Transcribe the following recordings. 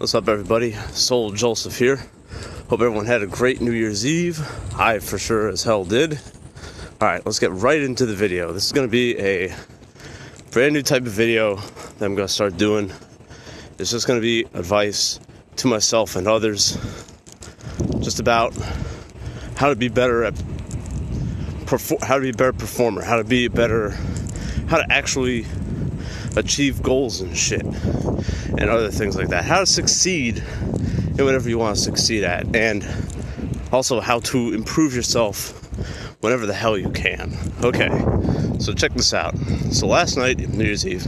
What's up, everybody? Soul Joseph here. Hope everyone had a great New Year's Eve. I for sure as hell did. Alright, let's get right into the video. This is going to be a brand new type of video that I'm going to start doing. It's just going to be advice to myself and others just about how to be better at how to be a better performer, how to actually achieve goals and shit and other things like that, how to succeed in whatever you want to succeed at, and also how to improve yourself whenever the hell you can. Okay, so check this out. So last night, New Year's Eve,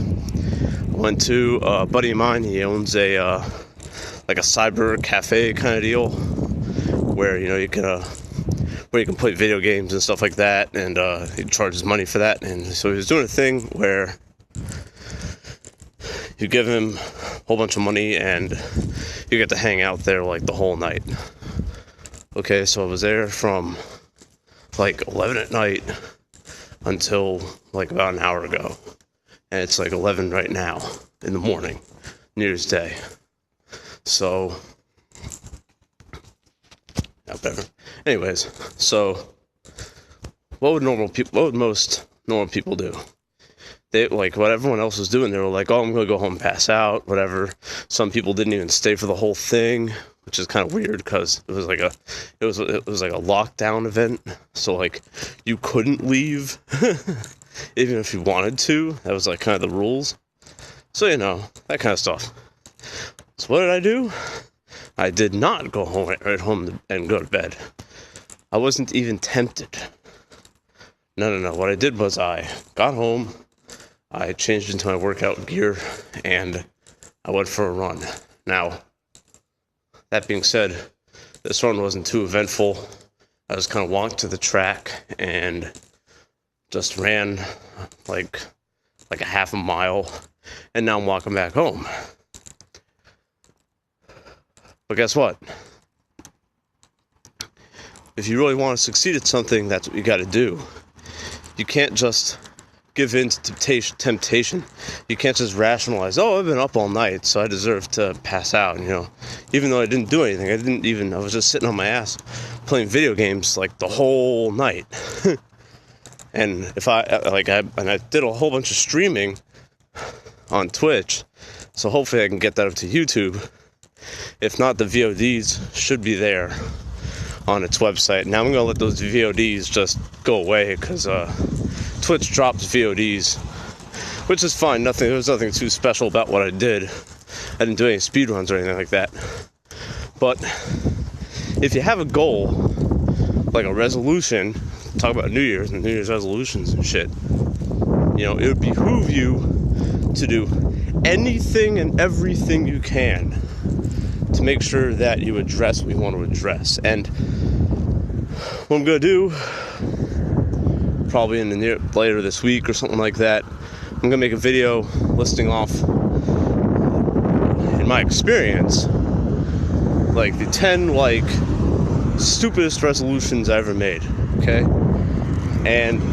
I went to a buddy of mine. He owns a like a cyber cafe kind of deal where you can play video games and stuff like that, and he charges money for that. And so he was doing a thing where you give him a whole bunch of money and you get to hang out there like the whole night. Okay, so I was there from like 11 at night until like about an hour ago. And it's like 11 right now in the morning, New Year's Day. So, not better. Anyways, so what would most normal people do? They, like what everyone else was doing, they were like, oh, I'm going to go home and pass out, whatever. Some people didn't even stay for the whole thing, which is kind of weird because it was like a lockdown event. So like you couldn't leave even if you wanted to. That was like kind of the rules. So that kind of stuff. So what did I do? I did not go right home and go to bed. I wasn't even tempted. No. What I did was I got home, I changed into my workout gear, and I went for a run. Now, that being said, this run wasn't too eventful. I just kind of walked to the track and just ran like a half a mile, and now I'm walking back home. But guess what? If you really want to succeed at something, that's what you got to do. You can't just give in to temptation. You can't just rationalize, oh, I've been up all night, so I deserve to pass out, Even though I didn't do anything. I was just sitting on my ass playing video games like the whole night. And I did a whole bunch of streaming on Twitch, so hopefully I can get that up to YouTube. If not, the VODs should be there on its website. Now I'm going to let those VODs just go away because Twitch drops VODs, which is fine. There was nothing too special about what I did. I didn't do any speedruns or anything like that. But if you have a goal, like a resolution, talk about New Year's and New Year's resolutions and shit, it would behoove you to do anything and everything you can to make sure that you address what you want to address. And what I'm going to do, probably later this week or something like that, I'm going to make a video listing off, in my experience, like the 10 stupidest resolutions I ever made, okay? And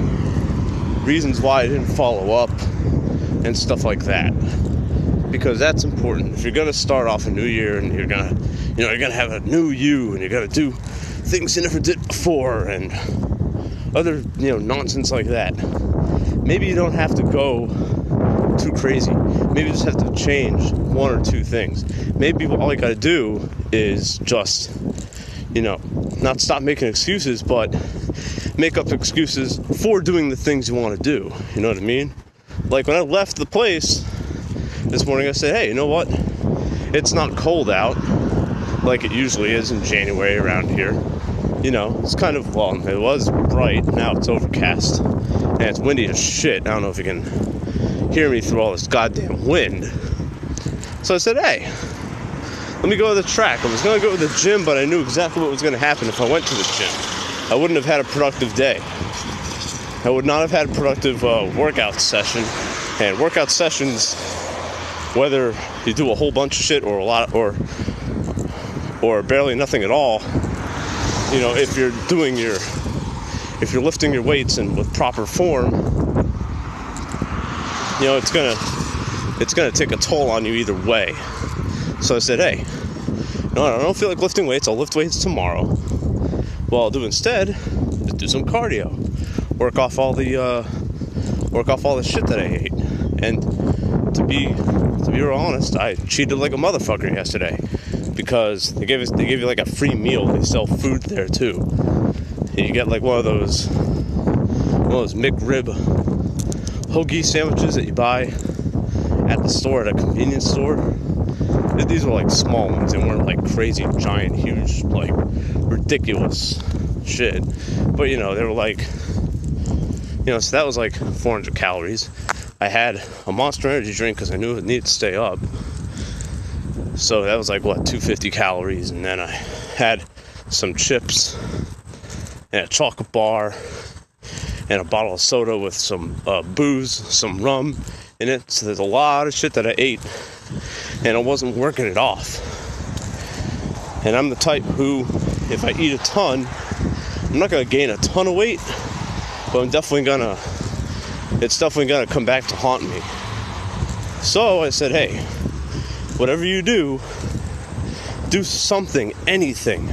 reasons why I didn't follow up and stuff like that. Because that's important. If you're gonna start off a new year and you're gonna have a new you, and you're gonna do things you never did before and other nonsense like that, maybe you don't have to go too crazy. Maybe you just have to change one or two things. Maybe all you gotta do is just not stop making excuses, but make up excuses for doing the things you want to do. You know what I mean? Like when I left the place this morning, I said, hey, you know what? It's not cold out like it usually is in January around here. It's kind of, it was bright. Now it's overcast. And it's windy as shit. I don't know if you can hear me through all this goddamn wind. So I said, hey, let me go to the track. I was going to go to the gym, but I knew exactly what was going to happen if I went to the gym. I wouldn't have had a productive day. I would not have had a productive workout session. And workout sessions, whether you do a whole bunch of shit or a lot or barely nothing at all, if you're lifting your weights and with proper form, it's gonna take a toll on you either way. So I said, hey, no, I don't feel like lifting weights. I'll lift weights tomorrow. What I'll do instead is do some cardio, work off all the shit that I ate. And to be real honest, I cheated like a motherfucker yesterday because they gave you like a free meal. They sell food there too, and you get like one of those McRib hoagie sandwiches that you buy at the store, at a convenience store. These were like small ones. They weren't like crazy, giant, huge, like ridiculous shit. But they were like, so that was like 400 calories. I had a Monster Energy drink because I knew it needed to stay up. So that was like, 250 calories. And then I had some chips and a chocolate bar and a bottle of soda with some booze, some rum in it. So there's a lot of shit that I ate, and I wasn't working it off. And I'm the type who, if I eat a ton, I'm not going to gain a ton of weight, but it's definitely gonna come back to haunt me. So I said, hey, whatever you do something, anything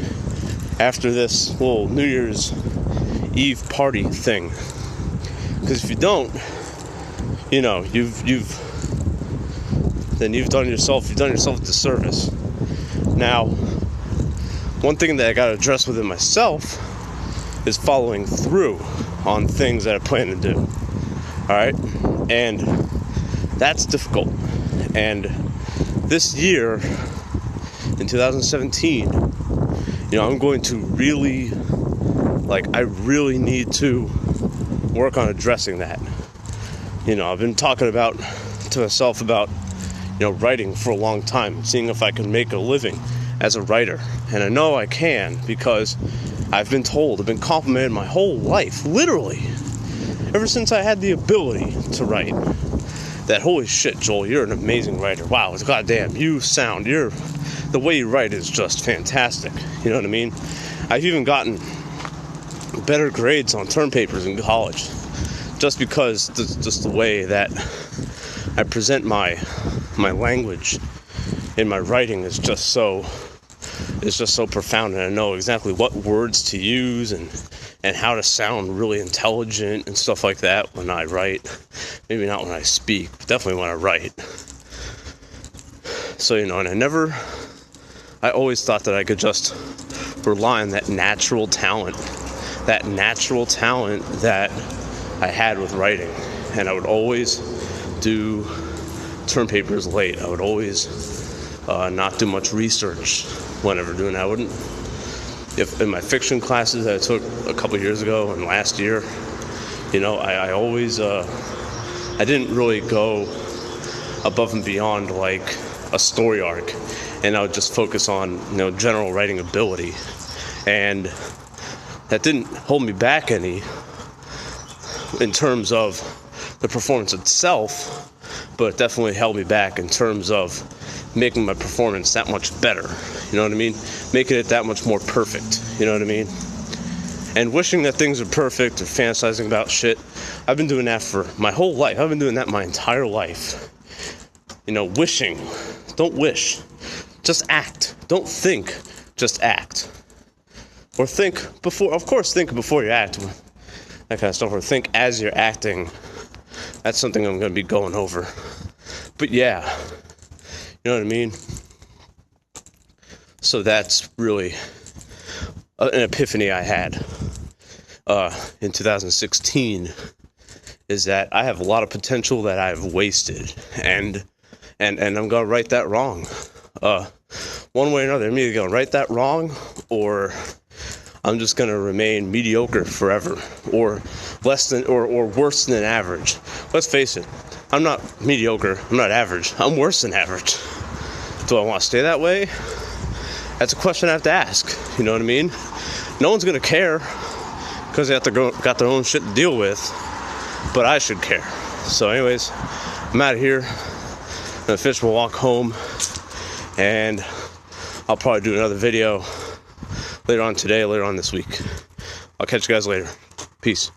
after this little New Year's Eve party thing. Because if you don't, you've done yourself a disservice. Now, one thing that I gotta address within myself is following through on things that I plan to do. Alright? And that's difficult. And this year, in 2017, I'm going to really, I really need to work on addressing that. I've been talking to myself about, writing for a long time, seeing if I can make a living as a writer. And I know I can because I've been complimented my whole life, literally, ever since I had the ability to write. That, holy shit, Joel, you're an amazing writer. Wow, goddamn, the way you write is just fantastic. You know what I mean? I've even gotten better grades on term papers in college, just because just the way that I present my language in my writing is just so profound, and I know exactly what words to use and how to sound really intelligent and stuff like that when I write. Maybe not when I speak, but definitely when I write. So, and I always thought that I could just rely on that natural talent that I had with writing. And I would always do term papers late. I would always not do much research whenever doing that. I wouldn't. If in my fiction classes that I took a couple years ago and last year, I always, I didn't really go above and beyond like a story arc, and I would just focus on, general writing ability, and that didn't hold me back any in terms of the performance itself, but it definitely held me back in terms of making my performance that much better, you know what I mean? Making it that much more perfect, you know what I mean? And wishing that things are perfect or fantasizing about shit, I've been doing that for my whole life. I've been doing that my entire life. Wishing. Don't wish. Just act. Don't think. Just act. Or think before you act. That kind of stuff. Or think as you're acting. That's something I'm going to be going over. But yeah. You know what I mean? So that's really an epiphany I had in 2016, is that I have a lot of potential that I've wasted, and I'm gonna right that wrong. One way or another, I'm either gonna right that wrong, or I'm just gonna remain mediocre forever, or less than, or worse than average. Let's face it, I'm not mediocre, I'm not average, I'm worse than average. Do I want to stay that way? That's a question I have to ask, you know what I mean? No one's gonna care, because they got their own shit to deal with, but I should care. So anyways, I'm out of here. I'm gonna finish my walk home, and I'll probably do another video later on today, later on this week. I'll catch you guys later. Peace.